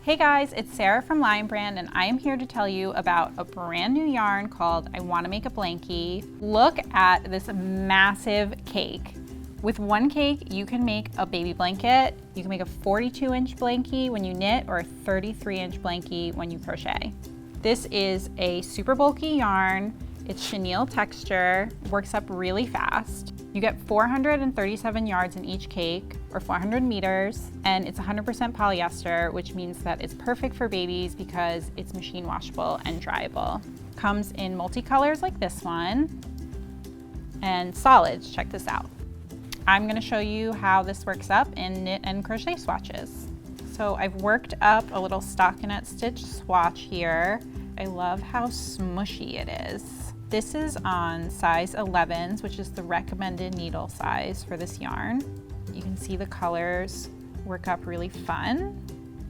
Hey guys, it's Sarah from Lion Brand and I am here to tell you about a brand new yarn called I Want to Make a Blankie. Look at this massive cake. With one cake, you can make a baby blanket. You can make a 42-inch blankie when you knit or a 33-inch blankie when you crochet. This is a super bulky yarn. It's chenille texture, works up really fast. You get 437 yards in each cake, or 400 meters, and it's 100% polyester, which means that it's perfect for babies because it's machine washable and dryable. Comes in multicolors like this one, and solids, check this out. I'm gonna show you how this works up in knit and crochet swatches. So I've worked up a little stockinette stitch swatch here. I love how smushy it is. This is on size 11s, which is the recommended needle size for this yarn. You can see the colors work up really fun.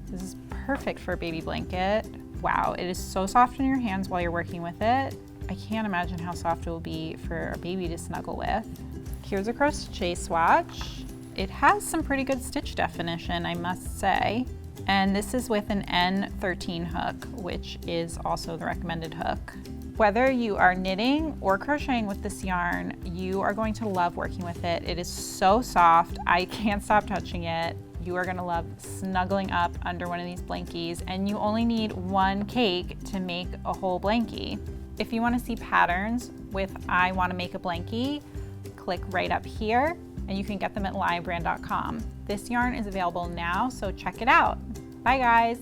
This is perfect for a baby blanket. Wow, it is so soft in your hands while you're working with it. I can't imagine how soft it will be for a baby to snuggle with. Here's a crochet swatch. It has some pretty good stitch definition, I must say. And this is with an N13 hook, which is also the recommended hook. Whether you are knitting or crocheting with this yarn, you are going to love working with it. It is so soft, I can't stop touching it. You are gonna love snuggling up under one of these blankies, and you only need one cake to make a whole blankie. If you wanna see patterns with I Wanna Make a Blankie, click right up here, and you can get them at lionbrand.com. This yarn is available now, so check it out. Bye guys.